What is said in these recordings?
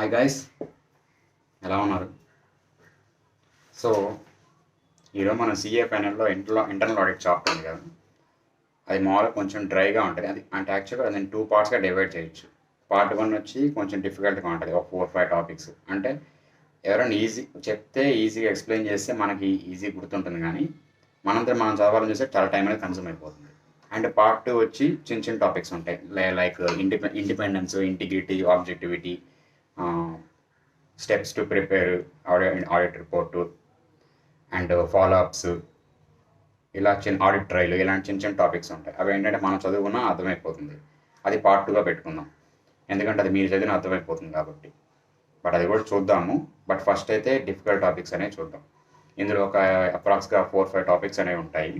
Hi guys, ఎలా ఉన్నారు? So ఈరోజు మన సిఏ ఫైనల్లో ఇంటర్నల్ ఆడిట్ చాప్టర్ ఉంది కదా, అది మామూలుగా కొంచెం డ్రైగా ఉంటుంది. అది అంటే యాక్చువల్గా అది 2 పార్ట్స్గా డివైడ్ చేయొచ్చు. పార్ట్ 1 వచ్చి కొంచెం డిఫికల్ట్గా ఉంటుంది, ఒక 4-5 టాపిక్స్. అంటే ఎవరైనా చెప్తే ఈజీగా ఎక్స్ప్లెయిన్ చేస్తే మనకి ఈజీ గుర్తుంటుంది, కానీ మనంతా మనం చదవాలని చూస్తే చాలా టైం అనేది కన్సూమ్ అయిపోతుంది. అండ్ పార్ట్ 2 వచ్చి చిన్న చిన్న టాపిక్స్ ఉంటాయి, like independence, integrity, objectivity, steps to prepare audit report, and follow-ups, ఇలా చిన్న ఆడిట్ ట్రైల్, ఇలాంటి చిన్న చిన్న టాపిక్స్ ఉంటాయి. అవి ఏంటంటే మనం చదువుకున్నా అర్థమైపోతుంది. అది పార్ట్ 2గా పెట్టుకుందాం, ఎందుకంటే అది మీరు చదివిన అర్థమైపోతుంది కాబట్టి. బట్ అది కూడా చూద్దాము. బట్ ఫస్ట్ అయితే డిఫికల్ట్ టాపిక్స్ అనేవి చూద్దాం. ఇందులో ఒక అప్రాక్స్గా 4-5 టాపిక్స్ అనేవి ఉంటాయి.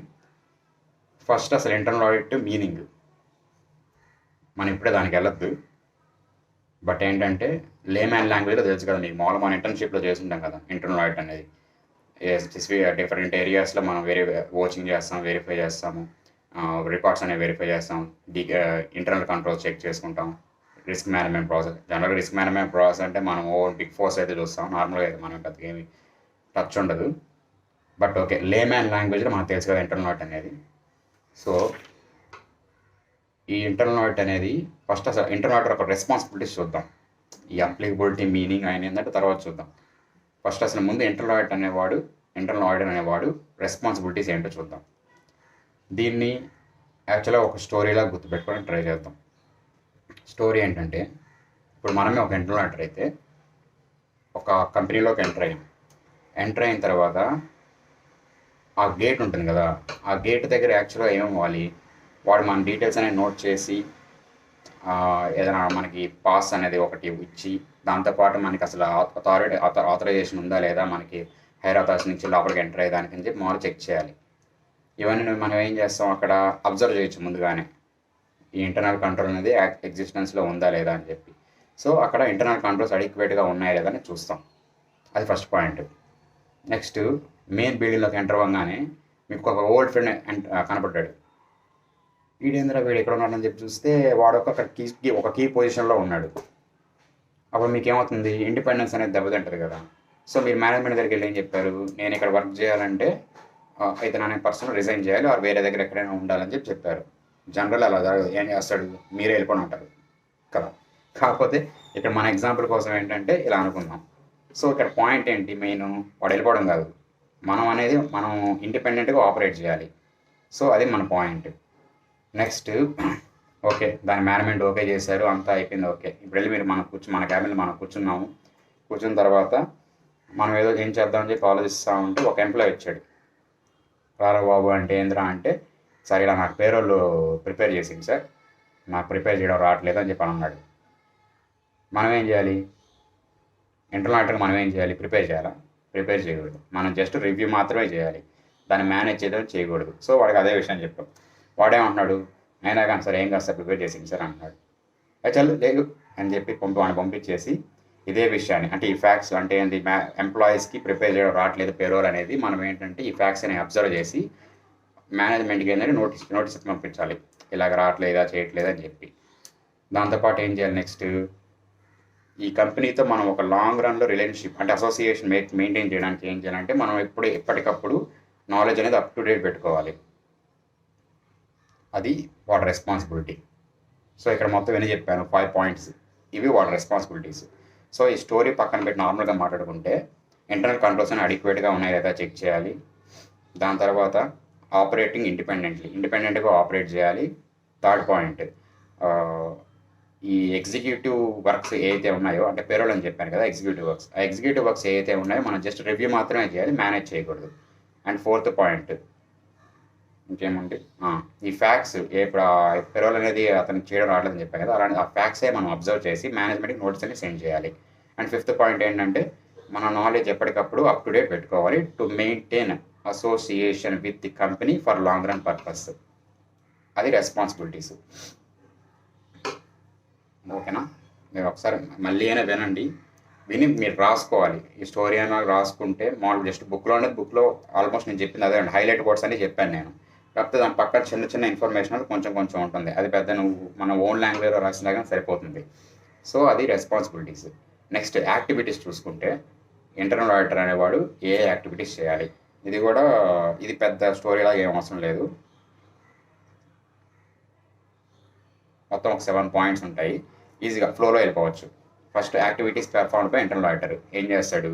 ఫస్ట్ అసలు ఇంటర్నల్ ఆడిట్ మీనింగ్, మనం ఇప్పుడే దానికి వెళ్ళొద్దు. బట్ ఏంటంటే లేమ్యాన్ లాంగ్వేజ్లో తెలుసు కదా మీకు, మామూలుగా మన ఇంటర్న్షిప్లో చేస్తుంటాం కదా ఇంటర్నల్ ఆడిట్ అనేది. డిఫరెంట్ ఏరియాస్లో మనం వాచింగ్ చేస్తాం, వెరిఫై చేస్తాము, రికార్డ్స్ అనేవి వెరిఫై చేస్తాం, ఇంటర్నల్ కంట్రోల్స్ చెక్ చేసుకుంటాం, రిస్క్ మేనేజ్మెంట్ ప్రాసెస్. జనరల్గా రిస్క్ మేనేజ్మెంట్ ప్రాసెస్ అంటే మనం బిగ్ ఫోర్స్ అయితే చూస్తాం, నార్మల్గా అయితే మనం పెద్దగా ఏమి టచ్ ఉండదు. బట్ ఓకే, లేమ్యాన్ లాంగ్వేజ్లో మనకు తెలుసు కదా ఇంటర్నల్ ఆడిట్ అనేది. సో ఈ ఇంటర్నల్ ఆడిట్ అనేది ఫస్ట్ అసలు ఇంటర్నల్ ఆడిట్ ఒక రెస్పాన్సిబిలిటీస్ చూద్దాం. ఈ అప్లికబిలిటీ, మీనింగ్ ఆయన ఏంటంటే తర్వాత చూద్దాం. ఫస్ట్ అసలు ముందు ఇంటర్నల్ ఆడిట్ అనేవాడు రెస్పాన్సిబిలిటీస్ ఏంటో చూద్దాం. దీన్ని యాక్చువల్గా ఒక స్టోరీలా గుర్తుపెట్టుకోవడానికి ట్రై చేద్దాం. స్టోరీ ఏంటంటే, ఇప్పుడు మనమే ఒక ఇంటర్నల్ ఆడిటర్ అయితే ఒక కంపెనీలోకి ఎంటర్ అయిన తర్వాత ఆ గేట్ ఉంటుంది కదా, ఆ గేట్ దగ్గర యాక్చువల్గా ఏమవ్వాలి, వాడు మన డీటెయిల్స్ అనేవి నోట్ చేసి ఏదైనా మనకి పాస్ అనేది ఒకటి ఇచ్చి, దాంతోపాటు మనకి అసలు ఆథరైజేషన్ ఉందా లేదా, మనకి హైర్ అథారిటీ నుంచి లోపలికి ఎంటర్ అయ్యేదానికి అని చెప్పి మామూలు చెక్ చేయాలి. ఇవన్నీ మనం ఏం చేస్తాం, అక్కడ అబ్జర్వ్ చేయొచ్చు ముందుగానే ఈ ఇంటర్నల్ కంట్రోల్ అనేది ఎగ్జిస్టెన్స్లో ఉందా లేదా అని చెప్పి. సో అక్కడ ఇంటర్నల్ కంట్రోల్స్ అడిక్వేట్గా ఉన్నాయా లేదా అని చూస్తాం. అది ఫస్ట్ పాయింట్. నెక్స్ట్, మెయిన్ బిల్డింగ్లోకి ఎంటర్ అవ్వగానే మీకు ఒక ఓల్డ్ ఫ్రెండ్ కనపడ్డాడు. వీడేంద్ర వీడు ఎక్కడ ఉన్నాడని చెప్పి చూస్తే వాడు ఒక కీ పొజిషన్లో ఉన్నాడు. అప్పుడు మీకు ఏమవుతుంది, ఇండిపెండెన్స్ అనేది దెబ్బతింటుంది కదా. సో మీరు మేనేజ్మెంట్ దగ్గరికి వెళ్ళి ఏం చెప్పారు, నేను ఇక్కడ వర్క్ చేయాలంటే అయితే నా పర్సన్ రిజైన్ చేయాలి, ఆర్ వేరే దగ్గర ఎక్కడైనా ఉండాలని చెప్పారు. జనరల్ అలా ఏం చేస్తాడు, మీరే వెళ్ళిపోయి ఉంటారు కదా. కాకపోతే ఇక్కడ మన ఎగ్జాంపుల్ కోసం ఏంటంటే ఇలా అనుకుందాం. సో ఇక్కడ పాయింట్ ఏంటి, మెయిన్ వాడు వెళ్ళిపోవడం కాదు, మనం ఇండిపెండెంట్గా ఆపరేట్ చేయాలి. సో అది మన పాయింట్. నెక్స్ట్, ఓకే, దాని మేనేజ్మెంట్ ఓకే చేశారు, అంతా అయిపోయింది, ఓకే. ఇప్పుడు వెళ్ళి మీరు మన క్యాబిన్లో మనం కూర్చున్నాము. కూర్చున్న తర్వాత మనం ఏదో ఏం చేద్దామని చెప్పి ఆలోచిస్తూ ఉంటే ఒక ఎంప్లాయ్ వచ్చాడు. రారా బాబు అంటే ఏంద్రా అంటే, సరే ఇలా నాకు పేరోళ్ళు ప్రిపేర్ చేసింది సార్, నాకు ప్రిపేర్ చేయడం రావట్లేదు అని చెప్పి అన్నాడు. మనం ఏం చేయాలి, ఇంటర్నల్ ఆడిటర్ మనం ఏం చేయాలి, ప్రిపేర్ చేయాలా? ప్రిపేర్ చేయకూడదు, మనం జస్ట్ రివ్యూ మాత్రమే చేయాలి, దాన్ని మేనేజ్ చేయకూడదు. సో వాడికి అదే విషయం చెప్పాం. వాడేమంటున్నాడు, అయినా కానీ సార్ ఏం కాదు సార్, ప్రిపేర్ చేసింది సార్ అంటున్నాడు. చల్ లేదు అని చెప్పి పంపించేసి ఇదే విషయాన్ని, అంటే ఈ ఫ్యాక్ట్స్ అంటే ఏంటి, ఎంప్లాయీస్కి ప్రిపేర్ చేయడం రావట్లేదు పేరోల్ అనేది, మనం ఏంటంటే ఈ ఫ్యాక్ట్స్ అనేవి అబ్జర్వ్ చేసి మేనేజ్మెంట్కి ఏంటంటే నోటీస్ పంపించాలి, ఇలాగ రావట్లేదా, చేయట్లేదా అని చెప్పి. దాంతోపాటు ఏం చేయాలి, నెక్స్ట్ ఈ కంపెనీతో మనం ఒక లాంగ్ రన్లో రిలేషన్షిప్ అంటే అసోసియేషన్ మెయింటైన్ చేయడానికి ఏం చేయాలంటే, మనం ఎప్పటికప్పుడు నాలెడ్జ్ అనేది అప్ టు డేట్ పెట్టుకోవాలి. అది వాడి రెస్పాన్సిబిలిటీ. సో ఇక్కడ మొత్తం ఎన్ని చెప్పాను, 5 పాయింట్స్, ఇవి వాడి రెస్పాన్సిబిలిటీస్. సో ఈ స్టోరీ పక్కన పెట్టి నార్మల్గా మాట్లాడుకుంటే, ఇంటర్నల్ కంట్రోల్స్ అని అడిక్వేట్గా ఉన్నాయి లేదా చెక్ చేయాలి. దాని తర్వాత ఆపరేటింగ్ ఇండిపెండెంట్గా ఆపరేట్ చేయాలి. థర్డ్ పాయింట్, ఈ ఎగ్జిక్యూటివ్ వర్క్స్ ఏవైతే ఉన్నాయో, అంటే పేరోల్ అని చెప్పాను కదా, ఎగ్జిక్యూటివ్ వర్క్స్ ఏవైతే ఉన్నాయో మనం జస్ట్ రివ్యూ మాత్రమే చేయాలి, మేనేజ్ చేయకూడదు. అండ్ ఫోర్త్ పాయింట్ ఇంకేముంది, ఈ ఫ్యాక్ట్స్ ఇప్పుడు పేరోల్ అనేది అతనికి చేయడం రావట్లేదని చెప్పాను కదా, అలాంటి ఆ ఫ్యాక్ట్సే మనం అబ్జర్వ్ చేసి మేనేజ్మెంట్కి నోట్స్ అన్ని సెండ్ చేయాలి. అండ్ ఫిఫ్త్ పాయింట్ ఏంటంటే, మన నాలెడ్జ్ ఎప్పటికప్పుడు అప్ టు డేట్ పెట్టుకోవాలి to maintain association with the company for long run purpose. అది రెస్పాన్సిబిలిటీస్. ఓకేనా? మీరు ఒకసారి మళ్ళీ అయినా విని మీరు రాసుకోవాలి. ఈ స్టోరీ అయినా రాసుకుంటే, మామూలు జస్ట్ బుక్లో ఆల్మోస్ట్ నేను చెప్పింది అదే అండి, హైలైట్ వర్డ్స్ అని చెప్పాను నేను. కాకపోతే దాని పక్కన చిన్న చిన్న ఇన్ఫర్మేషన్ కొంచెం ఉంటుంది, అది పెద్ద నువ్వు మన ఓన్ లాంగ్వేజ్లో రాసినా కానీ సరిపోతుంది. సో అది రెస్పాన్సిబిలిటీస్. నెక్స్ట్ యాక్టివిటీస్ చూసుకుంటే ఇంటర్నల్ ఆడిటర్ అనేవాడు ఏ యాక్టివిటీస్ చేయాలి, ఇది పెద్ద స్టోరీలాగా ఏం అవసరం లేదు. మొత్తం ఒక 7 పాయింట్స్ ఉంటాయి, ఈజీగా ఫ్లోలో వెళ్ళిపోవచ్చు. First activities performed by internal auditor ఏం చేస్తాడు,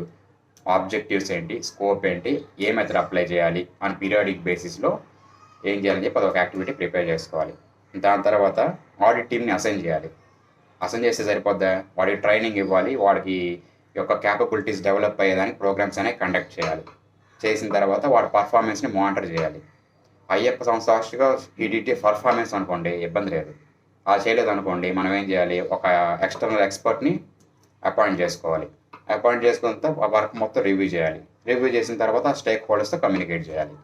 ఆబ్జెక్టివ్స్ ఏంటి, స్కోప్ ఏంటి, ఏ మెథడ్ అప్లై చేయాలి అని పీరియాడిక్ బేసిస్లో ఏం చేయాలని చెప్పి అదొక యాక్టివిటీ ప్రిపేర్ చేసుకోవాలి. దాని తర్వాత ఆడిట్ టీమ్ని అసైన్ చేయాలి. అసైన్ చేస్తే సరిపోద్దా, వాడికి ట్రైనింగ్ ఇవ్వాలి, వాడికి యొక్క క్యాపబిలిటీస్ డెవలప్ అయ్యేదానికి ప్రోగ్రామ్స్ అనేవి కండక్ట్ చేయాలి. చేసిన తర్వాత వాడి పర్ఫార్మెన్స్ని మానిటర్ చేయాలి. అయ్యప్ప సంస్థగా ఈడిటీ పర్ఫార్మెన్స్ అనుకోండి ఇబ్బంది లేదు. అలా చేయలేదు అనుకోండి మనం ఏం చేయాలి, ఒక ఎక్స్టర్నల్ ఎక్స్పర్ట్ని అపాయింట్ చేసుకోవాలి. అపాయింట్ చేసుకున్న తర్వాత వర్క్ మొత్తం రివ్యూ చేయాలి. రివ్యూ చేసిన తర్వాత స్టేక్ హోల్డర్స్తో కమ్యూనికేట్ చేయాలి.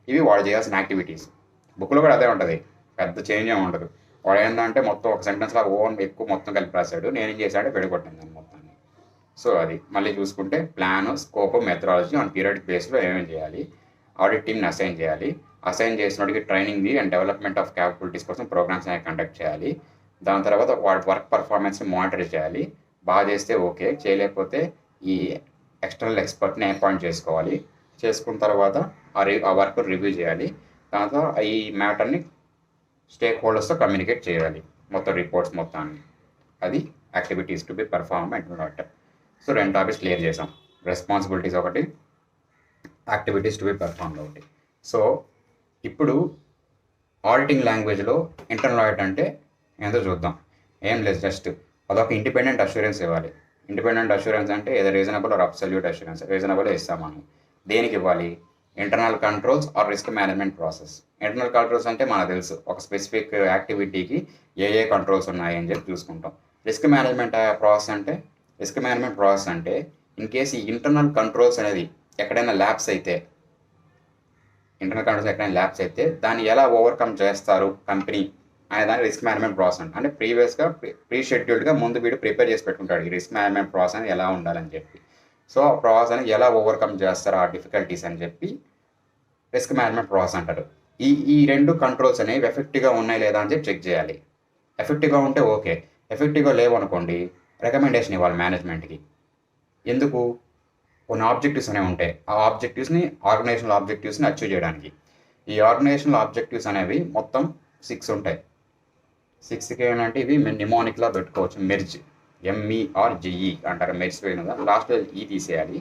ఇవి వాడు చేయాల్సిన యాక్టివిటీస్. బుక్లో కూడా అదే ఉంటుంది, పెద్ద చేంజ్ ఏమి ఉండదు. వాడు ఏంటంటే మొత్తం ఒక సెంటెన్స్లో ఎక్కువ మొత్తం కలిపి రాశాడు, నేనేం చేశాడు విడగొట్టింది దాన్ని మొత్తాన్ని. సో అది మళ్ళీ చూసుకుంటే plan, scope, methodology on periodic బేస్లో ఏమేమి చేయాలి, ఆడిట్ టీమ్ని అసైన్ చేయాలి. అసైన్ చేసినోడికి training and development of capabilities కోసం ప్రోగ్రామ్స్ అనేవి కండక్ట్ చేయాలి. దాని తర్వాత వాడి వర్క్ పర్ఫార్మెన్స్ని మానిటర్ చేయాలి. బాగా చేస్తే ఓకే, చేయలేకపోతే ఈ ఎక్స్టర్నల్ ఎక్స్పర్ట్ని అపాయింట్ చేసుకోవాలి. చేసుకున్న తర్వాత ఆ వర్క్ రివ్యూ చేయాలి. దాంతో ఈ మ్యాటర్ని స్టేక్ హోల్డర్స్తో కమ్యూనికేట్ చేయాలి, మొత్తం రిపోర్ట్స్ మొత్తాన్ని. అది activities to be perform internal auditor. So 2 topics clear చేసాం, రెస్పాన్సిబిలిటీస్ ఒకటి, యాక్టివిటీస్ టు బి పర్ఫార్మ్ ఒకటి. సో ఇప్పుడు ఆడిటింగ్ లాంగ్వేజ్లో ఇంటర్నల్ ఆడిట్ అంటే ఏంటో చూద్దాం. ఏం లేదు, జస్ట్ అదొక ఇండిపెండెంట్ అష్యూరెన్స్ ఇవ్వాలి. ఇండిపెండెంట్ అష్యూరెన్స్ అంటే ఏదో reasonable or absolute assurance. Reasonable ఇస్తాం మనం. దేనికి ఇవ్వాలి, internal controls or risk management process. Internal controls అంటే మనకు తెలుసు, ఒక స్పెసిఫిక్ యాక్టివిటీకి ఏ కంట్రోల్స్ ఉన్నాయి అని చెప్పి చూసుకుంటాం. రిస్క్ మేనేజ్మెంట్ ప్రాసెస్ అంటే ఇన్ కేసు ఈ ఇంటర్నల్ కంట్రోల్స్ అనేది ఎక్కడైనా ల్యాబ్స్ అయితే, దాన్ని ఎలా ఓవర్కమ్ చేస్తారు కంపెనీ అనే దాన్ని రిస్క్ మేనేజ్మెంట్ ప్రాసెస్ అంటే ప్రీవియస్గా ప్రీ-షెడ్యూల్డ్గా ముందు వీడు ప్రిపేర్ చేసి పెట్టుకుంటాడు ఈ రిస్క్ మేనేజ్మెంట్ ప్రాసెస్ అనేది ఎలా ఉండాలని చెప్పి. సో ఆ ప్రాసెస్ అనేది ఎలా ఓవర్కమ్ చేస్తారు ఆ డిఫికల్టీస్ అని చెప్పి రిస్క్ మేనేజ్మెంట్ ప్రాసెస్ అంటారు. ఈ 2 కంట్రోల్స్ అనేవి ఎఫెక్టివ్గా ఉన్నాయి లేదా అని చెప్పి చెక్ చేయాలి. ఎఫెక్టివ్గా ఉంటే ఓకే, ఎఫెక్టివ్గా లేవనుకోండి రికమెండేషన్ ఇవ్వాలి మేనేజ్మెంట్కి. ఎందుకు, కొన్ని ఆబ్జెక్టివ్స్ అనేవి ఉంటాయి, ఆ ఆర్గనైజేషనల్ ఆబ్జెక్టివ్స్ని అచీవ్ చేయడానికి. ఈ ఆర్గనైజేషనల్ ఆబ్జెక్టివ్స్ అనేవి మొత్తం 6 ఉంటాయి. 6కి ఏంటంటే ఇవి నిమోనిక్లా పెట్టుకోవచ్చు. మెర్జ్, MERGE అంటారు, మెర్జ్ పోయిన లాస్ట్లో ఈ తీసేయాలి.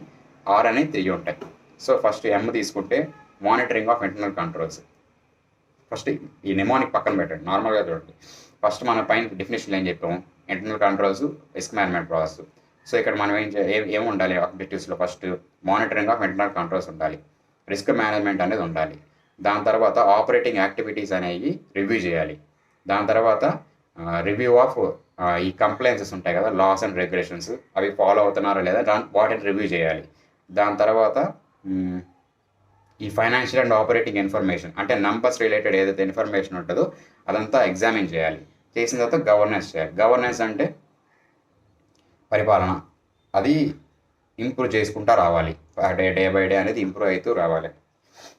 R అనేది 3 ఉంటాయి. సో ఫస్ట్ M తీసుకుంటే monitoring of internal controls. First ఈ నిమోనిక్ పక్కన పెట్టండి, నార్మల్గా చూడండి. ఫస్ట్ మన పైన డెఫినేషన్ ఏం చెప్పాము, internal controls, risk management process. So ఇక్కడ మనం ఏం ఉండాలి ఆబ్జెక్టివ్స్లో, first monitoring of internal controls ఉండాలి, రిస్క్ మేనేజ్మెంట్ అనేది ఉండాలి. దాని తర్వాత ఆపరేటింగ్ యాక్టివిటీస్ అనేవి రివ్యూ చేయాలి. దాని తర్వాత రివ్యూ ఆఫ్ ఈ కంప్లైన్సెస్ ఉంటాయి కదా, లాస్ అండ్ రెగ్యులేషన్స్, అవి ఫాలో అవుతున్నారా లేదా వాటిని రివ్యూ చేయాలి. దాని తర్వాత ఈ ఫైనాన్షియల్ అండ్ ఆపరేటింగ్ ఇన్ఫర్మేషన్ అంటే నంబర్స్ రిలేటెడ్ ఏదైతే ఇన్ఫర్మేషన్ ఉంటుందో అదంతా ఎగ్జామిన్ చేయాలి. చేసిన తర్వాత గవర్నెన్స్ చేయాలి. గవర్నెన్స్ అంటే పరిపాలన, అది ఇంప్రూవ్ చేసుకుంటూ రావాలి, డే బై డే అనేది ఇంప్రూవ్ అవుతూ రావాలి.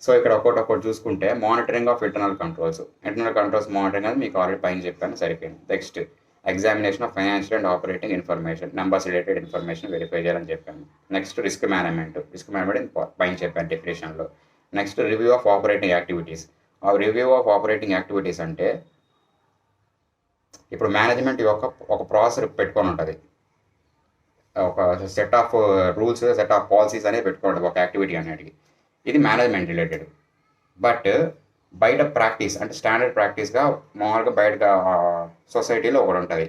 సో ఇక్కడ ఒక్కొక్కటి చూసుకుంటే monitoring of internal controls monitoring అనేది మీకు ఆల్రెడీ పైన చెప్పాను, సరిపోయింది. Next examination of financial and operating information, numbers related information verify చేయాలని చెప్పాను. నెక్స్ట్ రిస్క్ మేనేజ్మెంట్ పైన చెప్పాను డెఫినేషన్లో. Next review of operating activities. ఆ రివ్యూ ఆఫ్ ఆపరేటింగ్ యాక్టివిటీస్ అంటే ఇప్పుడు మేనేజ్మెంట్ ఒక ప్రాసెస్ పెట్టుకొని ఉంటుంది, ఒక set of rules, set of policies అనేది పెట్టుకోండి ఒక యాక్టివిటీ అనేది. ఇది మేనేజ్మెంట్ రిలేటెడ్. బట్ బయట ప్రాక్టీస్ అంటే స్టాండర్డ్ ప్రాక్టీస్గా మామూలుగా బయట సొసైటీలో ఒకటి ఉంటుంది,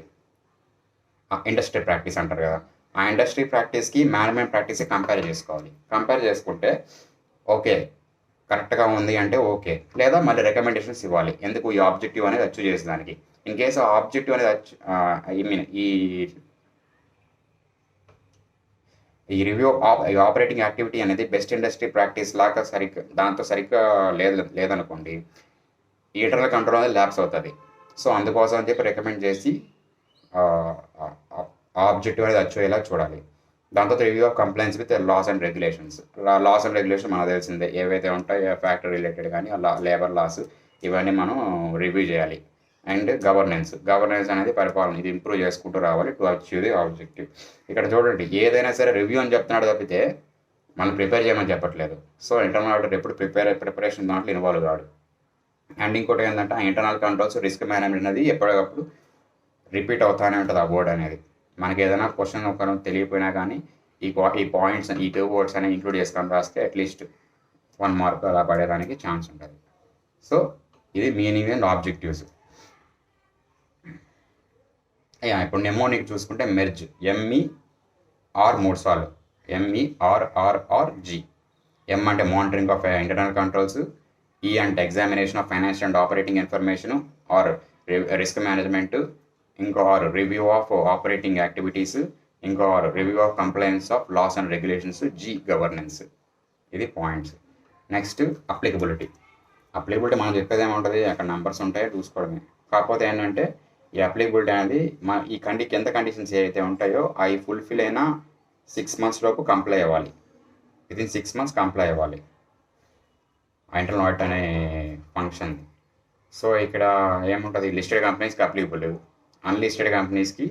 ఇండస్ట్రీ ప్రాక్టీస్ అంటారు కదా. ఆ ఇండస్ట్రీ ప్రాక్టీస్కి మేనేజ్మెంట్ ప్రాక్టీస్కి కంపేర్ చేసుకోవాలి. కంపేర్ చేసుకుంటే ఓకే కరెక్ట్గా ఉంది అంటే ఓకే, లేదా మళ్ళీ రికమెండేషన్స్ ఇవ్వాలి, ఎందుకు ఈ ఆబ్జెక్టివ్ అనేది అచీవ్ చేసేదానికి. ఇన్ కేసు ఆ ఆబ్జెక్టివ్ అనేది ఈ రివ్యూ ఆపరేటింగ్ యాక్టివిటీ అనేది బెస్ట్ ఇండస్ట్రీ ప్రాక్టీస్ లాగా దాంతో సరిగ్గా లేదనుకోండి, ఈ ఇంటర్నల్ కంట్రోల్ అనేది ల్యాప్స్ అవుతుంది. సో అందుకోసం అని చెప్పి రికమెండ్ చేసి ఆబ్జెక్టివ్ అనేది అచీవ్ అయ్యేలా చూడాలి. దాంతో review of complaints with laws and regulations. Laws and regulation మనకు తెలిసిందే, ఏవైతే ఉంటాయో ఫ్యాక్టరీ రిలేటెడ్ కానీ లేబర్ లాస్, ఇవన్నీ మనం రివ్యూ చేయాలి. అండ్ గవర్నెన్స్ అనేది పరిపాలన, ఇది ఇంప్రూవ్ చేసుకుంటూ రావాలి టు అచీవ్ ది ఆబ్జెక్టివ్. ఇక్కడ చూడండి, ఏదైనా సరే రివ్యూ అని చెప్తున్నాడు తప్పితే మనం ప్రిపేర్ చేయమని చెప్పట్లేదు. సో ఇంటర్నల్ ఆడిటర్ ఎప్పుడు ప్రిపరేషన్ దాంట్లో ఇన్వాల్వ్ కాడు. అండ్ ఇంకోటి ఏంటంటే ఆ ఇంటర్నల్ కంట్రోల్స్, రిస్క్ మేనేజ్మెంట్ అనేది ఎప్పటికప్పుడు రిపీట్ అవుతానే ఉంటుంది ఆ వర్డ్ అనేది. మనకి ఏదైనా క్వశ్చన్ ఒక తెలియపోయినా కానీ ఈ పాయింట్స్, ఈ 2 వర్డ్స్ అనేవి ఇంక్లూడ్ చేసుకొని రాస్తే అట్లీస్ట్ 1 మార్క్ అలా పడేదానికి ఛాన్స్ ఉంటుంది. సో ఇది మీనింగ్ అండ్ ఆబ్జెక్టివ్స్. ఇప్పుడు నెమోనిక్ చూసుకుంటే మెర్జ్, MER 3 సార్లు, MERRRG. M అంటే monitoring of internal controls, E అంటే examination of financial and operating information or risk management, ఇంకో రివ్యూ ఆఫ్ ఆపరేటింగ్ యాక్టివిటీస్, ఇంకో review of compliance of laws and regulations, G governance. ఇది points. Next applicability మనం చెప్పేది ఏముంటుంది, అక్కడ numbers ఉంటాయి చూసుకోవడమే. కాకపోతే ఏంటంటే ఈ అప్లికబిలిటీ అనేది ఈ కింద కండిషన్స్ ఏవైతే ఉంటాయో అవి ఫుల్ఫిల్ అయినా 6 months లోపు కంప్లై అవ్వాలి. వితిన్ 6 months కంప్లై అవ్వాలి ఇంటర్నల్ ఆడిట్ అనే ఫంక్షన్. సో ఇక్కడ ఏముంటుంది, లిస్టెడ్ కంపెనీస్కి అప్లికబుల్, అన్లిస్టెడ్ కంపెనీస్కి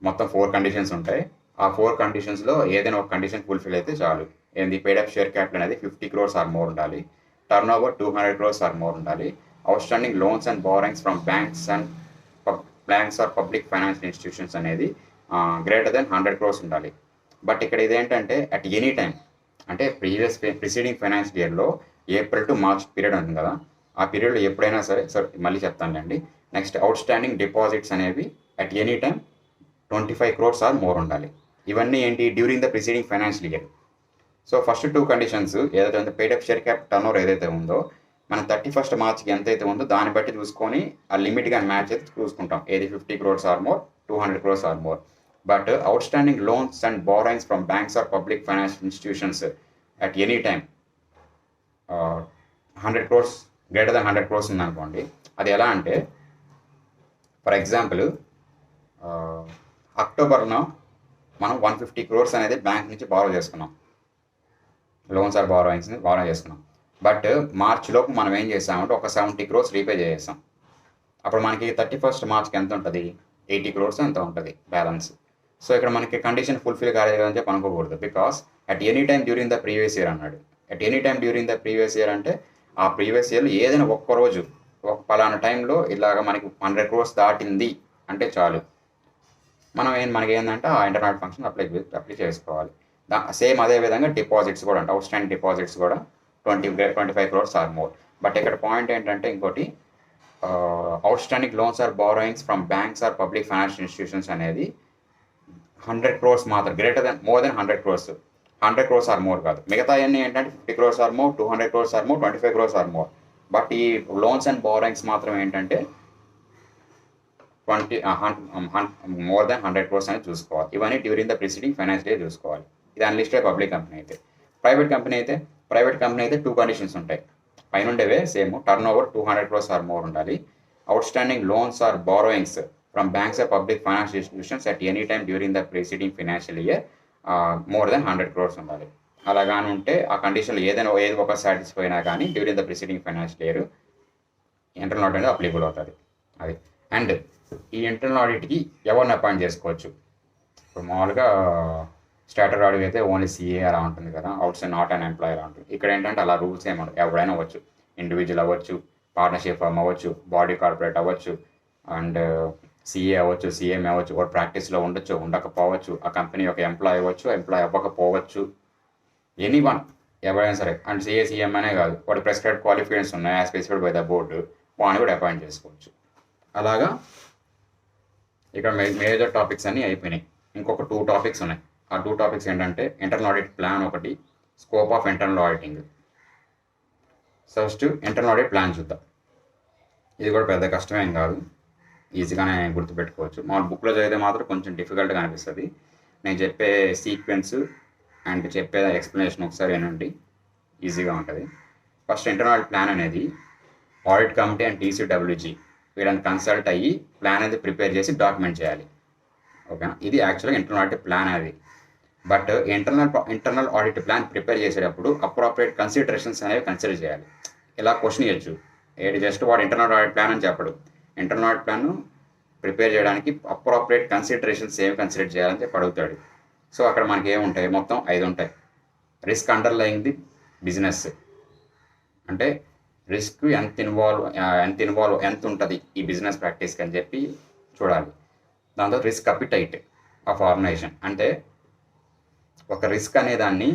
మొత్తం 4 కండిషన్స్ ఉంటాయి. ఆ 4 కండిషన్స్లో ఏదైనా ఒక కండిషన్ ఫుల్ఫిల్ అయితే చాలు. ఏంది, పేడ్ అప్ షేర్ క్యాపిటల్ అనేది 50 crores ఆర్ మోర్ ఉండాలి, turnover 200 crores or more ఉండాలి, outstanding loans and borrowings from banks or public financial institutions అనేది గ్రేటర్ దెన్ 100 crores ఉండాలి. బట్ ఇక్కడ ఇదేంటంటే అట్ ఎనీ టైం, అంటే ప్రిసీడింగ్ ఫైనాన్షియల్ ఇయర్లో April to March period ఉంటుంది కదా, ఆ పీరియడ్లో ఎప్పుడైనా సరే మళ్ళీ చెప్తానులేండి. నెక్స్ట్ అవుట్ స్టాండింగ్ డిపాజిట్స్ అనేవి at any time 25 crores or more ఉండాలి. ఇవన్నీ ఏంటి, during the preceding financial year. So first 2 conditions ఏదైతే ఉందో, paid up share cap turnover ఏదైతే ఉందో మనం 31st March ఎంతైతే ఉందో దాన్ని బట్టి చూసుకొని ఆ లిమిట్ కానీ మ్యాచ్ అయితే చూసుకుంటాం, ఏది 50 crores or more, 200 crores or more. But outstanding loans and borrowings from banks or public financial institutions at any time 100 crores greater than 100 crores ఉందనుకోండి. అది ఎలా అంటే, ఫర్ ఎగ్జాంపుల్ అక్టోబర్లో మనం 150 crores అనేది బ్యాంక్ నుంచి బారో చేసుకున్నాం, లోన్స్ ఆర్ బారోయింగ్స్ని బారో చేసుకున్నాం. బట్ మార్చిలోపు మనం ఏం చేసామంటే ఒక 70 crores రీపే చేసాం. అప్పుడు మనకి 31st March ఎంత ఉంటుంది, 80 crores ఎంత ఉంటుంది బ్యాలెన్స్. సో ఇక్కడ మనకి కండిషన్ ఫుల్ఫిల్ కాలేదు అని చెప్పి అనుకోకూడదు, because at any time during the previous year అన్నాడు. At any time during the previous year అంటే ఆ ప్రీవియస్ ఇయర్లో ఏదైనా ఒక్కరోజు ఒక పలానా టైంలో ఇలాగ మనకి 100 crores దాటింది అంటే చాలు, మనకి ఏంటంటే ఆ ఇంటర్నల్ ఫంక్షన్ అప్లై చేసుకోవాలి. సేమ్ అదే విధంగా డిపాజిట్స్ కూడా అంటే అవుట్ స్టాండింగ్ డిపాజిట్స్ కూడా 25 crores ఆర్ మోర్. బట్ ఇక్కడ పాయింట్ ఏంటంటే ఇంకోటి, outstanding loans or borrowings from banks or public financial institutions అనేది 100 crores మాత్రం, more than 100 crores, 100 crores or more కాదు. మిగతా అన్నీ ఏంటంటే 50 crores or more, 200 crores or more, 25 crores or more. But ఈ లోన్స్ అండ్ బారోయింగ్స్ మాత్రం ఏంటంటే more than 100 crores అనేది చూసుకోవాలి. ఇవన్నీ during the preceding financial year చూసుకోవాలి. ఇది అన్లిస్టెడ్ పబ్లిక్ కంపెనీ అయితే. ప్రైవేట్ కంపెనీ అయితే 2 కండిషన్స్ ఉంటాయి, పైన ఉండేవే same. Turnover 200 crores or more ఉండాలి, outstanding loans or borrowings from banks or public financial institutions at any time during the preceding financial year more than 100 crores ఉండాలి. అలాగాని ఉంటే ఆ కండిషన్లో ఏది ఒక సాటిస్ఫై అయినా కానీ during the preceding financial ear internal audit అనేది అప్లికబుల్ అవుతుంది. అది. అండ్ ఈ ఇంటర్నల్ ఆడిట్కి ఎవరిని అపాయింట్ చేసుకోవచ్చు, ఇప్పుడు మామూలుగా స్టాటర్ ఆడిట్ అయితే ఓన్లీ CA అలా ఉంటుంది కదా, out side not an employee అలా ఉంటుంది. ఇక్కడ ఏంటంటే అలా రూల్స్ ఏమంటారు, ఎవరైనా అవ్వచ్చు, ఇండివిజువల్ అవ్వచ్చు, పార్ట్నర్షిప్ ఫర్మ్ అవ్వచ్చు, బాడీ కార్పొరేట్ అవ్వచ్చు, అండ్ CA అవ్వచ్చు, CM అవ్వచ్చు, వాడు ప్రాక్టీస్లో ఉండొచ్చు, ఉండకపోవచ్చు, ఆ కంపెనీ యొక్క ఎంప్లాయీ అవ్వచ్చు, ఎంప్లాయీ అవ్వకపోవచ్చు, ఎనీవన్ ఎవరైనా సరే. అండ్ CA CM అనే కాదు, వాడి ప్రెస్క్రైబ్డ్ క్వాలిఫికేషన్స్ ఉన్నాయి as specified by the board, వాడిని కూడా అపాయింట్ చేసుకోవచ్చు. అలాగా ఇక్కడ మేజర్ టాపిక్స్ అన్నీ అయిపోయినాయి. ఇంకొక 2 టాపిక్స్ ఉన్నాయి. ఆ 2 టాపిక్స్ ఏంటంటే ఇంటర్నల్ ఆడిట్ ప్లాన్ ఒకటి, scope of internal auditing. First internal audit plan చూద్దాం. ఇది కూడా పెద్ద కష్టమేం కాదు, ఈజీగానే గుర్తుపెట్టుకోవచ్చు. మా బుక్లో చదివితే మాత్రం కొంచెం డిఫికల్ట్గా అనిపిస్తుంది. నేను చెప్పే సీక్వెన్స్ అండ్ చెప్పే ఎక్స్ప్లెనేషన్ ఒకసారి ఏనండి, ఈజీగా ఉంటుంది. ఫస్ట్ ఇంటర్నల్ ఆడిట్ ప్లాన్ అనేది ఆడిట్ కమిటీ అండ్ TCWG వీళ్ళని కన్సల్ట్ అయ్యి ప్లాన్ అనేది ప్రిపేర్ చేసి డాక్యుమెంట్ చేయాలి. ఓకేనా, ఇది యాక్చువల్గా ఇంటర్నల్ ఆడిట్ ప్లాన్ అది. But internal audit plan prepare చేసేటప్పుడు అప్రోప్రియేట్ కన్సిడరేషన్స్ అనేవి కన్సిడర్ చేయాలి. ఇలా క్వశ్చన్ ఇవ్వచ్చు, ఏంటి జస్ట్ వాడు ఇంటర్నల్ ఆడిట్ ప్లాన్ అని చెప్పడు, ఇంటర్నల్ ఆడిట్ ప్లాన్ ప్రిపేర్ చేయడానికి అప్రోప్రియేట్ కన్సిడరేషన్స్ ఏమి కన్సిడర్ చేయాలని చెప్పి అడుగుతాడు. సో అక్కడ మనకి ఏముంటాయి, మొత్తం 5 ఉంటాయి. రిస్క్ అండర్లయింగ్ ది బిజినెస్, అంటే రిస్క్ ఎంత ఉంటుంది ఈ బిజినెస్ ప్రాక్టీస్కి అని చెప్పి చూడాలి. దాంతో రిస్క్ అపిటైట్ ఆఫ్ ఆర్గనైజేషన్, అంటే ఒక రిస్క్ అనేదాన్ని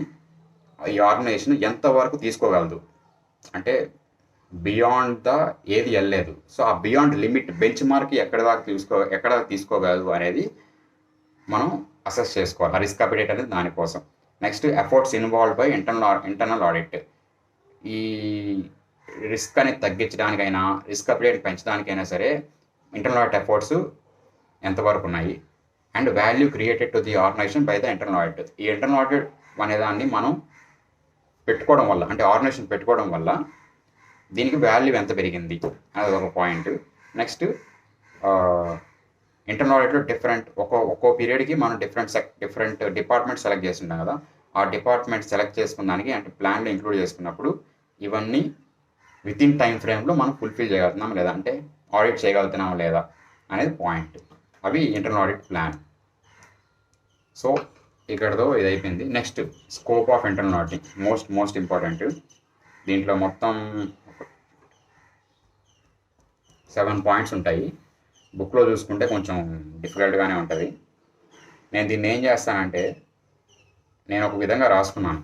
ఈ ఆర్గనైజేషన్ ఎంతవరకు తీసుకోగలదు, అంటే బియాండ్ ద ఏది వెళ్ళలేదు. సో ఆ బియాండ్ లిమిట్ బెంచ్ మార్క్ ఎక్కడ దాకా తీసుకోగలదు అనేది మనం అసెస్ చేసుకోవాలి. ఆ రిస్క్ అపిటైట్ అనేది దానికోసం. Next efforts involve by internal audit, ఈ రిస్క్ అనేది తగ్గించడానికైనా రిస్క్ అపిటైట్ పెంచడానికైనా సరే ఇంటర్నల్ ఆడిట్ ఎఫర్ట్స్ ఎంతవరకు ఉన్నాయి. And value created to the organisation by the internal audit, ఈ ఇంటర్నల్ ఆడిట్ అనేదాన్ని మనం పెట్టుకోవడం వల్ల, అంటే ఆర్గనైజేషన్ పెట్టుకోవడం వల్ల దీనికి వాల్యూ ఎంత పెరిగింది అనేది ఒక పాయింట్. నెక్స్ట్ ఇంటర్నల్ ఆడిట్లో ఒక్కో పీరియడ్కి మనం డిఫరెంట్ డిపార్ట్మెంట్ సెలెక్ట్ చేస్తుంటాం కదా, ఆ డిపార్ట్మెంట్ సెలెక్ట్ చేసుకున్న దానికి అంటే ప్లాన్లో ఇంక్లూడ్ చేసుకున్నప్పుడు ఇవన్నీ విత్ ఇన్ టైం ఫ్రేమ్లో మనం ఫుల్ఫిల్ చేయగలుగుతున్నాం లేదా, అంటే ఆడిట్ చేయగలుగుతున్నాం లేదా అనేది పాయింట్. అవి ఇంటర్నల్ ఆడిట్ ప్లాన్. సో ఇక్కడతో ఇది అయిపోయింది. Next scope of internal auditing, most important. దీంట్లో మొత్తం 7 పాయింట్స్ ఉంటాయి. బుక్లో చూసుకుంటే కొంచెం డిఫికల్ట్గానే ఉంటుంది. నేను దీన్ని ఏం చేస్తానంటే, నేను ఒక విధంగా రాసుకున్నాను,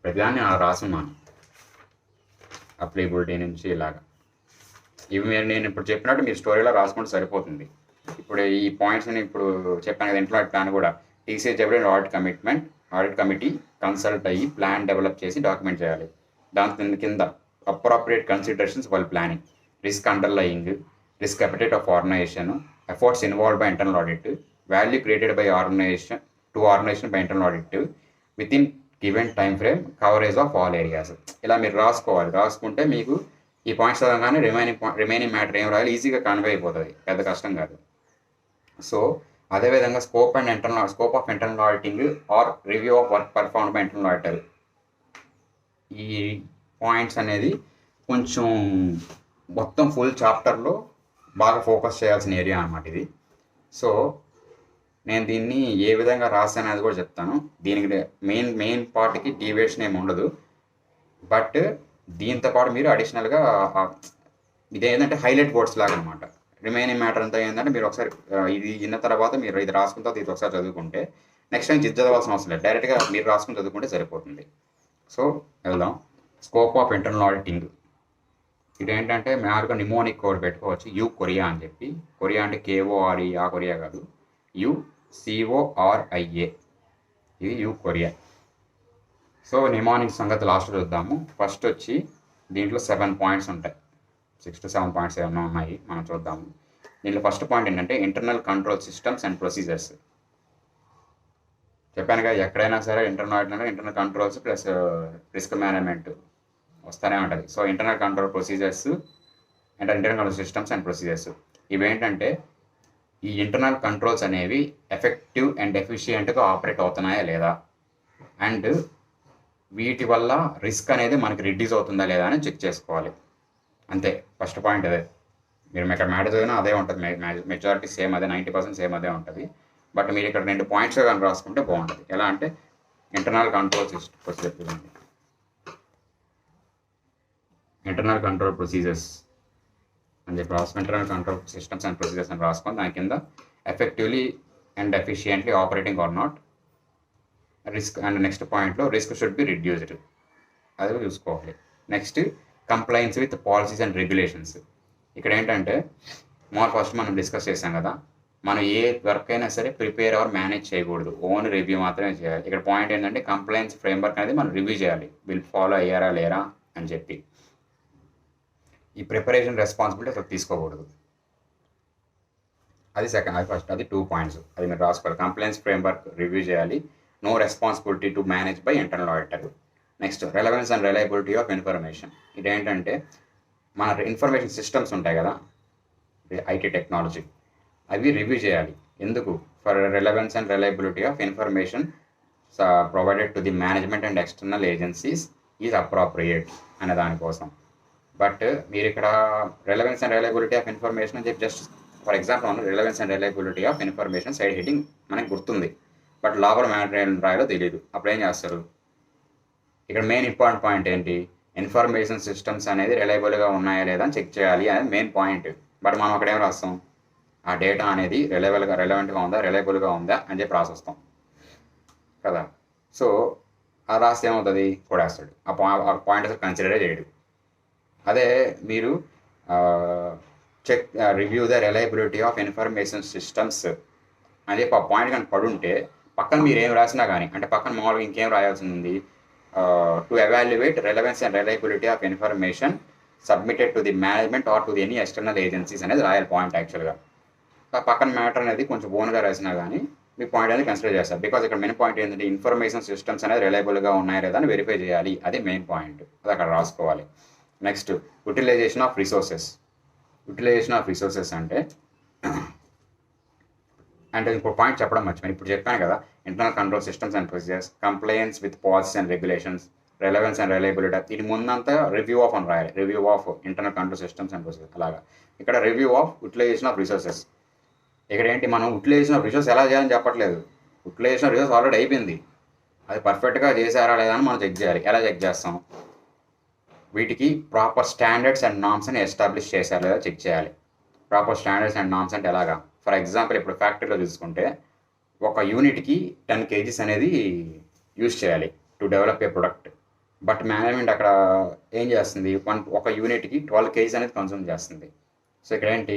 ప్రతిదాన్ని అలా రాసుకున్నాను అప్లికబిలిటీ నుంచి ఇలాగా. ఇవి నేను ఇప్పుడు చెప్పినట్టు మీరు స్టోరీలో రాసుకుంటే సరిపోతుంది. ఇప్పుడు ఈ పాయింట్స్ని ఇప్పుడు చెప్పాను కదా, ఇంటర్నల్ ఆడిట్ ప్లాన్ కూడా టీసీఎస్ చెప్పిన ఆడిట్ కమిటీ కన్సల్ట్ అయ్యి ప్లాన్ డెవలప్ చేసి డాక్యుమెంట్ చేయాలి. దాని కింద appropriate considerations while planning, risk underlying, risk appetite of organisation, efforts involve by internal audit, value created by organisation by internal audit, within given time frame, coverage of all areas. ఇలా మీరు రాసుకోవాలి. రాసుకుంటే మీకు ఈ points చదవగానే remaining matter ఏం రాయాలి ఈజీగా convey అయిపోతుంది, పెద్ద కష్టం కాదు. సో అదేవిధంగా scope of internal auditing or review of work performed by internal auditor, ఈ పాయింట్స్ అనేది కొంచెం మొత్తం ఫుల్ చాప్టర్లో బాగా ఫోకస్ చేయాల్సిన ఏరియా అన్నమాట ఇది. సో నేను దీన్ని ఏ విధంగా రాశాను అనేది కూడా చెప్తాను. దీనికి మెయిన్ పార్ట్కి డీవియేషన్ ఏమి ఉండదు, బట్ దీంతో పాటు మీరు అడిషనల్గా ఇదేంటంటే హైలైట్ బోర్డ్స్ లాగా అనమాట. రిమైనింగ్ మ్యాటర్ అంతా ఏంటంటే మీరు ఒకసారి ఇది విన్న తర్వాత మీరు ఇది రాసుకున్న తర్వాత ఇది ఒకసారి చదువుకుంటే నెక్స్ట్ టైం ఇది చదవాల్సిన అవసరం లేదు, డైరెక్ట్గా మీరు రాసుకుని చదువుకుంటే సరిపోతుంది. సో వెళ్దాం. స్కోప్ ఆఫ్ ఇంటర్నల్ ఆడిటింగ్, ఇదేంటంటే మ్యారుగా నిమోనిక్ కోడ్ పెట్టుకోవచ్చు, కొరియా అని చెప్పి. కొరియా అంటే KORE, ఆ కొరియా కాదు, CORIA, ఇది కొరియా. సో నిమోనిక్ సంగతి లాస్ట్ చూద్దాము. ఫస్ట్ వచ్చి దీంట్లో 7 పాయింట్స్ ఉంటాయి, 6 to 7 పాయింట్స్ ఏమన్నా ఉన్నాయి, మనం చూద్దాము. దీంట్లో ఫస్ట్ పాయింట్ ఏంటంటే internal control systems and procedures. చెప్పాను కదా, ఎక్కడైనా సరే internal controls plus risk management వస్తూనే ఉంటుంది. సో ఇంటర్నల్ కంట్రోల్ ప్రొసీజర్స్ అంటే internal control systems and procedures ఇవేంటంటే ఈ ఇంటర్నల్ కంట్రోల్స్ అనేవి ఎఫెక్టివ్ అండ్ ఎఫిషియెంట్గా ఆపరేట్ అవుతున్నాయా లేదా, అండ్ వీటి వల్ల రిస్క్ అనేది మనకి రిడ్యూస్ అవుతుందా లేదా అని చెక్ చేసుకోవాలి. అంతే, ఫస్ట్ పాయింట్ అదే. మీరు ఇక్కడ మ్యాటర్ చదివినా అదే ఉంటుంది, మెజారిటీ సేమ్ అదే, 90% సేమ్ అదే ఉంటుంది. బట్ మీరు ఇక్కడ 2 పాయింట్స్ కానీ రాసుకుంటే బాగుంటుంది. ఎలా అంటే internal control procedure, internal control procedures అని చెప్పి రాసుకుని internal control systems and procedures అని రాసుకొని దాని కింద effectively and efficiently operating or not, risk and next పాయింట్లో రిస్క్ షుడ్ బి రిడ్యూస్డ్, అది చూసుకోవాలి. Next compliance with policies and regulations. ఇక్కడ ఏంటంటే ఫస్ట్ మనం డిస్కస్ చేసాం కదా, మనం ఏ వర్క్ అయినా సరే ప్రిపేర్ ఆర్ మేనేజ్ చేయకూడదు, ఓన్ రివ్యూ మాత్రమే చేయాలి. ఇక్కడ పాయింట్ ఏంటంటే కంప్లైన్స్ ఫ్రేమ్వర్క్ అనేది మనం రివ్యూ చేయాలి, వీళ్ళు ఫాలో అయ్యారా లేరా అని చెప్పి. ఈ ప్రిపరేషన్ రెస్పాన్సిబిలిటీ అసలు తీసుకోకూడదు, అది ఫస్ట్, అది 2 పాయింట్స్, అది మీరు రాసుకోవాలి. కంప్లైన్స్ ఫ్రేమ్వర్క్ రివ్యూ చేయాలి, no responsibility to manage by internal auditor. Next relevance and reliability of information. ఇదేంటంటే మన ఇన్ఫర్మేషన్ సిస్టమ్స్ ఉంటాయి కదా, IT టెక్నాలజీ, అవి రివ్యూ చేయాలి. ఎందుకు? For relevance and reliability of information provided to the management and external agencies is appropriate అనే దానికోసం. But మీరు ఇక్కడ relevance and reliability of information అని చెప్పి జస్ట్ ఫర్ ఎగ్జాంపుల్ మనం relevance and reliability of information side heading మనకి గుర్తుంది, but లోపల మ్యాటర్ రాయాలో తెలియదు. అప్పుడు ఏం చేస్తారు? ఇక్కడ మెయిన్ ఇంపార్టెంట్ పాయింట్ ఏంటి? ఇన్ఫర్మేషన్ సిస్టమ్స్ అనేది రిలయబుల్గా ఉన్నాయా లేదా అని చెక్ చేయాలి అనేది మెయిన్ పాయింట్. బట్ మనం అక్కడ ఏం రాస్తాం? ఆ డేటా అనేది రిలవెంట్గా ఉందా, రిలయబుల్గా ఉందా అని చెప్పి రాసొస్తాం కదా. సో ఆ రాస్తే ఏమవుతుంది? కొడేస్తాడు. ఆ పాయింట్ అసలు కన్సిడరే చేయడు. అదే మీరు check review the reliability of information systems అని చెప్పి ఆ పాయింట్ కానీ పడుంటే పక్కన మీరు ఏం రాసినా కానీ, అంటే పక్కన మామూలుగా ఇంకేం రాయాల్సి ఉంది? To evaluate relevance and reliability of information submitted to the management or to the any external agencies అనేది రాయాలి పాయింట్ యాక్చువల్గా. ఆ పక్కన మ్యాటర్ అనేది కొంచెం ఓన్గా రాసినా కానీ మీ పాయింట్ అనేది కన్సిడర్ చేస్తారు. బికాజ్ ఇక్కడ మెయిన్ పాయింట్ ఏంటంటే ఇన్ఫర్మేషన్ సిస్టమ్స్ అనేది రిలయబుల్గా ఉన్నాయా లేదా అని వెరిఫై చేయాలి. అది మెయిన్ పాయింట్, అది అక్కడ రాసుకోవాలి. Next utilisation of resources. Utilisation of resources అంటే ఇంకో పాయింట్ చెప్పడం మర్చిపోయాను. ఇప్పుడు చెప్పాను కదా, internal control systems and procedures, compliance with policies and regulations, relevance and reliability. ఇది ముందంతా రివ్యూ ఆఫ్ అని రాయాలి, review of internal control systems and procedures. అలాగా ఇక్కడ review of utilisation of resources. ఇక్కడ ఏంటి, మనం యూటిలైజేషన్ ఆఫ్ రిసోర్స్ ఎలా చేయాలని చెప్పట్లేదు. యూటిలైజేషన్ ఆఫ్ రిసోర్స్ ఆల్రెడీ అయిపోయింది, అది పర్ఫెక్ట్గా చేశారా లేదా అని మనం చెక్ చేయాలి. ఎలా చెక్ చేస్తాం? వీటికి ప్రాపర్ స్టాండర్డ్స్ అండ్ నామ్స్ అని ఎస్టాబ్లిష్ చేశారా లేదా చెక్ చేయాలి. ప్రాపర్ స్టాండర్డ్స్ అండ్ నామ్స్ అంటే ఎలాగా? ఫర్ ఎగ్జాంపుల్ ఇప్పుడు ఫ్యాక్టరీలో చూసుకుంటే ఒక యూనిట్కి 10 kgs అనేది యూజ్ చేయాలి to develop a product. But management అక్కడ ఏం చేస్తుంది? ఒక యూనిట్కి 12 kgs అనేది కన్సూమ్ చేస్తుంది. సో ఇక్కడ ఏంటి,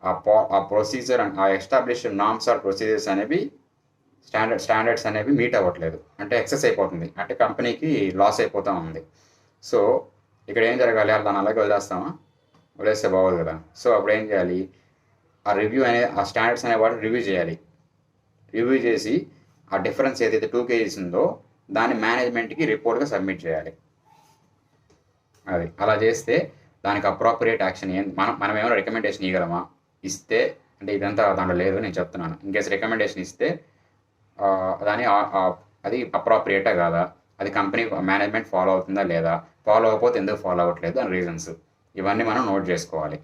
ఆ ప్రొసీజర్ ఆ ఎస్టాబ్లిష్ నామ్స్ ఆర్ ప్రొసీజర్స్ అనేవి స్టాండర్డ్స్ అనేవి మీట్ అవ్వట్లేదు, అంటే ఎక్సెస్ అయిపోతుంది, అంటే కంపెనీకి లాస్ అయిపోతూ ఉంది. సో ఇక్కడ ఏం జరగాలి? దాన్ని అలాగే వదిలేస్తామా? వదిలేస్తే బాగోదు కదా. సో అప్పుడు ఏం చేయాలి? ఆ రివ్యూ ఆ స్టాండర్డ్స్ అనేవాడు రివ్యూ చేయాలి. రివ్యూ చేసి ఆ డిఫరెన్స్ ఏదైతే 2 kgs ఉందో దాన్ని మేనేజ్మెంట్కి రిపోర్ట్గా సబ్మిట్ చేయాలి. అది అలా చేస్తే దానికి అప్రోప్రియేట్ యాక్షన్ మనం ఏమైనా రికమెండేషన్ ఇవ్వగలమా? ఇస్తే, అంటే ఇదంతా దాంట్లో లేదు నేను చెప్తున్నాను, ఇన్కేస్ రికమెండేషన్ ఇస్తే అది అప్రోప్రియేటా కాదా, అది కంపెనీ మేనేజ్మెంట్ ఫాలో అవుతుందా లేదా, ఫాలో అవ్వకపోతే ఎందుకు ఫాలో అవ్వట్లేదు అని రీజన్స్ ఇవన్నీ మనం నోట్ చేసుకోవాలి.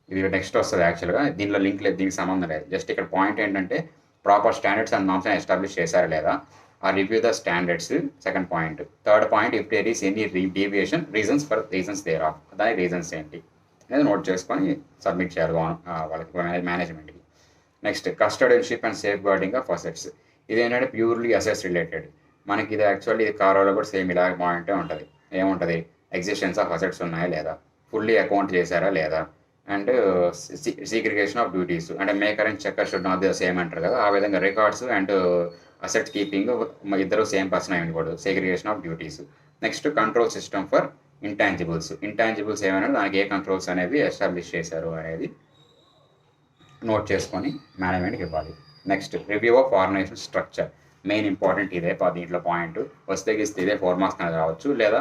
ఇది నెక్స్ట్ వస్తుంది యాక్చువల్గా, దీనిలో లింక్ లేదు, దీనికి సంబంధం లేదు. జస్ట్ ఇక్కడ పాయింట్ ఏంటంటే proper standards and norms establish చేశారా లేదా, ఆ review the standards second point. Third point, if there is any deviation, reasons thereof, దాని రీజన్స్ ఏంటి అనేది నోట్ చేసుకొని సబ్మిట్ చేయాలి వాళ్ళకి మేనేజ్మెంట్కి. Next custodianship and safeguarding of assets. ఇది ఏంటంటే ప్యూర్లీ అసెట్స్ రిలేటెడ్. మనకి ఇది యాక్చువల్లీ ఇది కారోలో కూడా సేమ్ ఇలాగ పాయింటే ఉంటుంది. ఏముంటుంది? ఎగ్జిస్టెన్స్ ఆఫ్ అసెట్స్ ఉన్నాయా లేదా, ఫుల్లీ అకౌంట్ చేశారా లేదా, అండ్ సీగ్రిగేషన్ ఆఫ్ డ్యూటీస్, అంటే maker and checker should not the same అంటారు కదా, ఆ విధంగా రికార్డ్స్ అండ్ అసెట్ కీపింగ్ ఇద్దరు సేమ్ పర్సన్ అయి ఉండకూడదు, segregation of duties. Next control system for intangibles ఏమైనా దానికి ఏ కంట్రోల్స్ అనేవి ఎస్టాబ్లిష్ చేశారు అనేది నోట్ చేసుకొని మేనేజ్మెంట్కి ఇవ్వాలి. Next review of organisation structure. Main important ఇదే దీంట్లో పాయింట్. వస్తే గిస్తే ఇదే 4 మార్క్స్ అనేది రావచ్చు, లేదా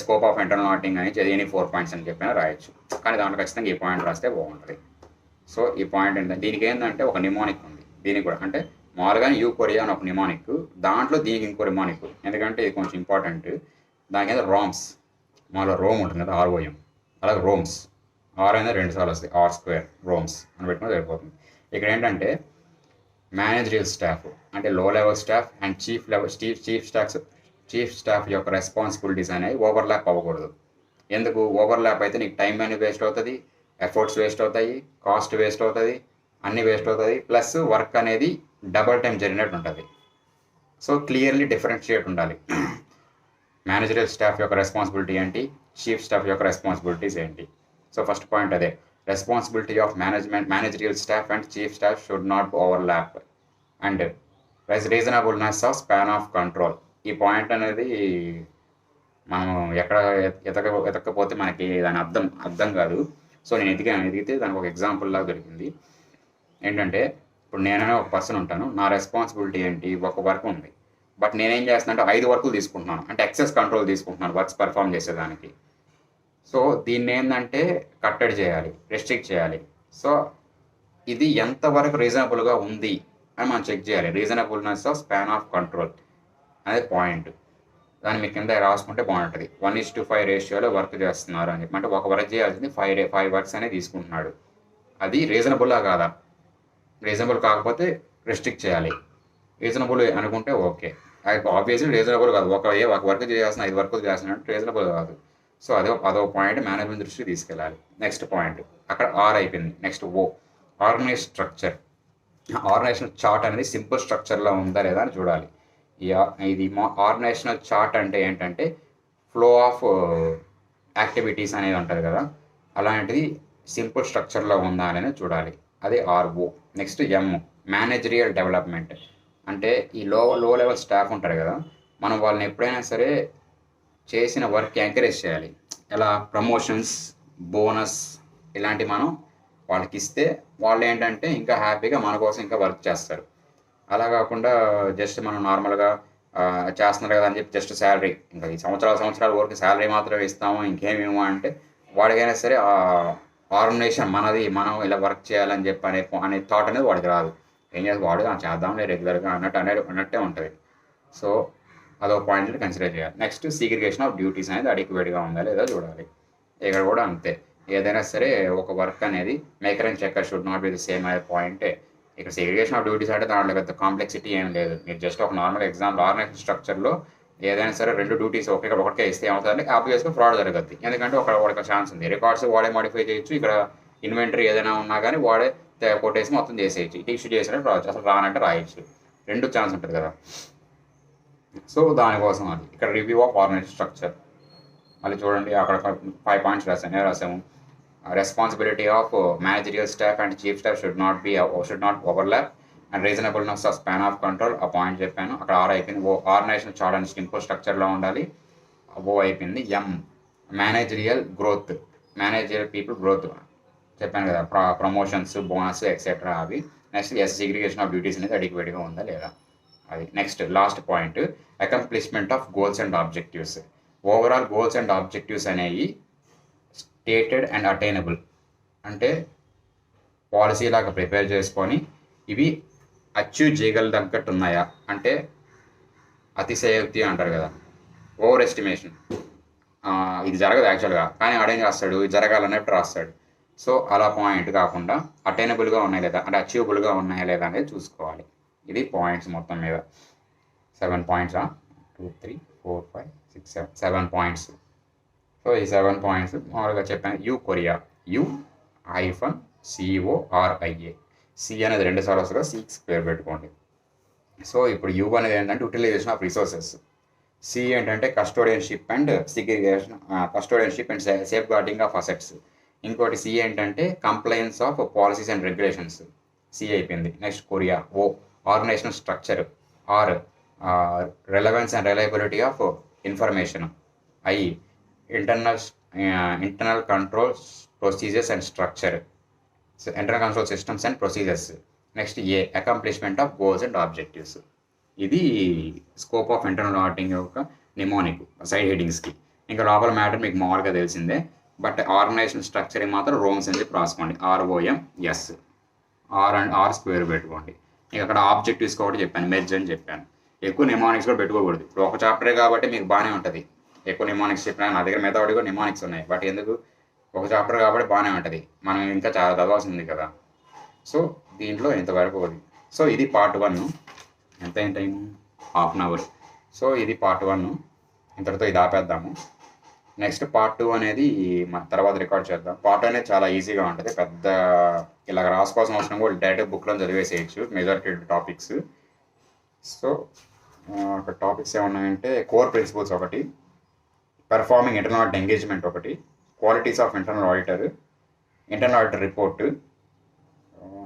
స్కోప్ ఆఫ్ ఇంటర్నల్ ఆడిటింగ్ అని చదివి 4 points అని చెప్పినా రాయొచ్చు, కానీ దాంట్లో ఖచ్చితంగా ఈ పాయింట్ రాస్తే బాగుంటుంది. సో ఈ పాయింట్ ఏంటంటే దీనికి ఏంటంటే ఒక నిమోనిక్ ఉంది, దీనికి కూడా అంటే మామూలుగా యూకోరియా అని ఒక నిమోనిక్, దాంట్లో దీనికి ఇంకో నిమోనిక్, ఎందుకంటే ఇది కొంచెం ఇంపార్టెంట్. దానికి ఏదో రామ్స్, మామూలుగా రోమ్ ఉంటుంది కదా, ROM, అలాగే రోమ్స్, ఆర్ అనేది 2 సార్లు వస్తాయి, R² రోమ్స్ అని పెట్టుకుని సరిపోతుంది. ఇక్కడ ఏంటంటే మేనేజరియల్ స్టాఫ్ అంటే లో level staff and chief staff యొక్క రెస్పాన్సిబిలిటీస్ అనేవి ఓవర్లాప్ అవ్వకూడదు. ఎందుకు ఓవర్లాప్ అయితే నీకు టైం అనేది వేస్ట్ అవుతుంది, ఎఫర్ట్స్ వేస్ట్ అవుతాయి, కాస్ట్ వేస్ట్ అవుతుంది, అన్నీ వేస్ట్ అవుతుంది, ప్లస్ వర్క్ అనేది డబల్ టైం జరిగినట్టు ఉంటుంది. సో క్లియర్లీ డిఫరెన్షియేట్ ఉండాలి. మేనేజరియల్ స్టాఫ్ యొక్క రెస్పాన్సిబిలిటీ ఏంటి, చీఫ్ స్టాఫ్ యొక్క రెస్పాన్సిబిలిటీస్ ఏంటి. సో ఫస్ట్ పాయింట్ అదే, responsibility of managerial staff and chief staff should not overlap and reasonableness of span of control. ఈ పాయింట్ అనేది మనం ఎక్కడ ఎతకపోతే మనకి దాని అర్థం కాదు. సో నేను ఎదిగితే దానికి ఒక ఎగ్జాంపుల్ లాగా దొరికింది. ఏంటంటే ఇప్పుడు నేననే ఒక పర్సన్ ఉంటాను, నా రెస్పాన్సిబిలిటీ ఏంటి, ఒక వర్క్ ఉంది, బట్ నేనేం చేస్తున్నాను అంటే 5 వర్కులు తీసుకుంటున్నాను, అంటే ఎక్సెస్ కంట్రోల్ తీసుకుంటున్నాను వర్క్స్ పర్ఫామ్ చేసేదానికి. సో దీన్ని ఏంటంటే కట్టడి చేయాలి, రెస్ట్రిక్ట్ చేయాలి. సో ఇది ఎంతవరకు రీజనబుల్గా ఉంది అని మనం చెక్ చేయాలి. Reasonableness of span of control అనేది పాయింట్. దాన్ని మీ కింద రాసుకుంటే బాగుంటుంది. 1:5 రేషియోలో వర్క్ చేస్తున్నారు అని చెప్పి, అంటే ఒక వర్క్ చేయాల్సింది 5 వర్క్స్ అనేది తీసుకుంటున్నాడు. అది రీజనబుల్లా కాదా? రీజనబుల్ కాకపోతే రెస్ట్రిక్ట్ చేయాలి. రీజనబుల్ అనుకుంటే ఓకే. ఆబ్వియస్లీ రీజనబుల్ కాదు. ఒక వర్క్ చేయాల్సిన 5 వర్కులు చేస్తున్నట్టు రీజనబుల్ కాదు. సో అదో పాయింట్ మేనేజ్మెంట్ దృష్టికి తీసుకెళ్ళాలి. నెక్స్ట్ పాయింట్ అక్కడ ఆర్ అయిపోయింది. Next organise structure. Organisational chart అనేది సింపుల్ స్ట్రక్చర్లో ఉందా లేదా అని చూడాలి. ఇది ఆర్గనైజేషనల్ చార్ట్ అంటే ఏంటంటే ఫ్లో ఆఫ్ యాక్టివిటీస్ అనేది ఉంటుంది కదా, అలాంటిది సింపుల్ స్ట్రక్చర్లో ఉందా అనేది చూడాలి. అది ఆర్ఓ. Next managerial development. అంటే ఈ లో లెవెల్ స్టాఫ్ ఉంటారు కదా, మనం వాళ్ళని ఎప్పుడైనా సరే చేసిన వర్క్ ఎంకరేజ్ చేయాలి. ఎలా? ప్రమోషన్స్, బోనస్ ఇలాంటివి మనం వాళ్ళకి ఇస్తే వాళ్ళు ఏంటంటే ఇంకా హ్యాపీగా మన కోసం ఇంకా వర్క్ చేస్తారు. అలా కాకుండా జస్ట్ మనం నార్మల్గా చేస్తున్నారు కదా అని చెప్పి జస్ట్ శాలరీ, ఇంకా ఈ సంవత్సరాల వరకు శాలరీ మాత్రమే ఇస్తాము ఇంకేమేమో అంటే వాడికైనా సరే ఆర్గనైజేషన్ మనది, మనం ఇలా వర్క్ చేయాలని చెప్పి అనే థాట్ అనేది వాడికి రాదు. ఏం చేసి వాడు చేద్దాంలే రెగ్యులర్గా అన్నట్టే ఉంటుంది. సో అదో పాయింట్ కన్సిడర్ చేయాలి. నెక్స్ట్ సిగ్రిగేషన్ ఆఫ్ డ్యూటీస్ అనేది అడిక్వేట్గా ఉందా లేదా చూడాలి. ఇక్కడ కూడా అంతే. ఏదైనా సరే ఒక వర్క్ అనేది maker and checker should not be the same అనే పాయింటే. ఇక్కడ సెగ్రిగేషన్ ఆఫ్ డ్యూటీస్ అంటే దాంట్లో పెద్ద కాంప్లెక్సిటీ ఏం లేదు. మీరు జస్ట్ ఒక నార్మల్ ఎగ్జాంపుల్ ఆర్గనైజేషన్ స్ట్రక్చర్లో ఏదైనా సరే 2 డ్యూటీస్ ఒకటే ఇస్తే ఏమవుతుందంటే ఆబ్వియస్గా ఫ్రాడ్ జరగద్ది. ఎందుకంటే వాడికి ఛాన్స్ ఉంది. రికార్డ్స్ వాడే మాడిఫై చేయొచ్చు, ఇక్కడ ఇన్వెంటరీ ఏదైనా ఉన్నా కానీ వాడే కొట్టేసి మొత్తం చేసేయచ్చు. ఇష్యూ చేసినట్టు రావచ్చు, అసలు రానంటే రాయొచ్చు. 2 ఛాన్స్ ఉంటుంది కదా. సో దానికోసం అది ఇక్కడ రివ్యూ ఆఫ్ ఆర్గనైజేషన్ స్ట్రక్చర్. మళ్ళీ చూడండి అక్కడ 5 పాయింట్స్ రాసాము. Responsibility of managerial staff and chief staff should not overlap and reasonableness of span of control. ఆ పాయింట్ చెప్పాను. అక్కడ ఆర్ అయిపోయింది. ఆర్గనైజేషన్ చార్ట్ అండ్ సింపుల్ స్ట్రక్చర్లో ఉండాలి. అయిపోయింది. Managerial growth. Managerial people growth చెప్పాను కదా, ప్రమోషన్స్, బోనస్ ఎక్సెట్రా అవి. నెక్స్ట్ సిగ్రిగేషన్ ఆఫ్ డ్యూటీస్ అనేది అడిక్వేట్గా ఉందా లేదా అది. Next last point accomplishment of goals and objectives. Overall goals and objectives అనేవి స్టేటెడ్ అండ్ అటైనబుల్, అంటే పాలసీ లాగా ప్రిపేర్ చేసుకొని ఇవి అచీవ్ చేయగలదగ్గట్టు ఉన్నాయా, అంటే అతిశయోక్తి అంటారు కదా, ఓవర్ ఎస్టిమేషన్. ఇది జరగదు యాక్చువల్గా, కానీ ఆడేం చేస్తాడు ఇది జరగాలన్నట్టు రాస్తాడు. సో అలా పాయింట్ కాకుండా అటైనబుల్గా ఉన్నాయా లేదా, అంటే అచీవబుల్గా ఉన్నాయా లేదా అనేది చూసుకోవాలి. ఇది పాయింట్స్ మొత్తం మీద 7 పాయింట్స్. 2 3 4 5 6 7 పాయింట్స్. సో ఈ 7 పాయింట్స్ మామూలుగా చెప్పాను. Korea U-CORIA. సి అనేది 2 సార్లు వస్తుందా, సికి స్క్వేర్ పెట్టుకోండి. సో ఇప్పుడు యూ అనేది ఏంటంటే యూటిలైజేషన్ ఆఫ్ రిసోర్సెస్. సి ఏంటంటే custodianship and segregation, custodianship and safeguarding of assets. ఇంకోటి సి ఏంటంటే compliance of policies and regulations. C అయిపోయింది. నెక్స్ట్ కొరియా. Organizational structure. R relevance and reliability of information. Internal control procedures and structure. Internal control systems and procedures. Next accomplishment of goals and objectives. ఇది scope of internal auditing యొక్క mnemonic side హెడింగ్స్కి. ఇంకా లోపల matter మీకు మామూలుగా తెలిసిందే, but organization structuring మాత్రం రోమ్స్ అని చెప్పి రాసుకోండి. ROMS. ఆర్ స్క్వేర్ పెట్టుకోండి. ఇంకా అక్కడ ఆబ్జెక్టివ్స్ ఒకటి చెప్పాను, మెర్జ్ అని చెప్పాను. ఎక్కువ నిమోనిక్స్ కూడా పెట్టుకోకూడదు. ఇప్పుడు ఒక చాప్టరే కాబట్టి మీకు బాగానే ఉంటుంది. ఎక్కువ నిమోనిక్స్ చెప్పినా నా దగ్గర మిగతా కూడా నిమోనిక్స్ ఉన్నాయి, బట్ ఎందుకు ఒక చాప్టర్ కాబట్టి బాగానే ఉంటుంది. మనం ఇంకా చాలా చదవాల్సింది కదా. సో దీంట్లో ఇంతవరకు ఉంది. సో ఇది పార్ట్ 1. ఎంత టైము? ½ an hour. సో ఇది పార్ట్ 1. ఇంతటితో ఇది ఆపేద్దాము. నెక్స్ట్ పార్ట్ 2 అనేది తర్వాత రికార్డ్ చేద్దాం. పార్ట్ 2 అనేది చాలా ఈజీగా ఉంటుంది. పెద్ద ఇలా రాసుకోవాల్సిన అవసరం కూడా డైరెక్ట్ బుక్లో చదివేసేయచ్చు మెజారిటీ టాపిక్స్. సో అక్కడ టాపిక్స్ ఏమన్నాయంటే కోర్ ప్రిన్సిపల్స్ ఒకటి, పెర్ఫార్మింగ్ ఇంటర్నల్ ఆడిట్ ఎంగేజ్మెంట్ ఒకటి, qualities of internal auditor report,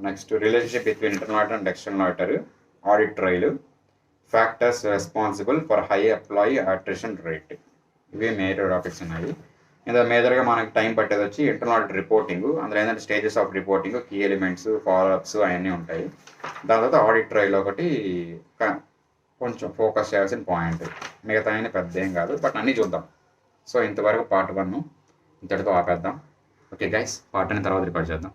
next relationship between internal auditor and external auditor, audit trial, factors responsible for high employee attrition rate. ఇవి major topics ఉన్నాయి. ఇందులో మేజర్గా మనకి time పట్టేది వచ్చి internal audit reporting. అందులో ఏంటంటే stages of reporting, key elements, follow ups అవన్నీ ఉంటాయి. దాని తర్వాత ఆడిట్ ట్రయల్ ఒకటి కొంచెం ఫోకస్ చేయాల్సిన పాయింట్. మిగతా అయినా పెద్ద ఏం కాదు, బట్ అన్నీ చూద్దాం. సో ఇంతవరకు పార్ట్ 1 ఇంతటితో ఆపేద్దాం. ఓకే గైస్, పార్ట్ 2 తర్వాత రికార్డ్ చేద్దాం.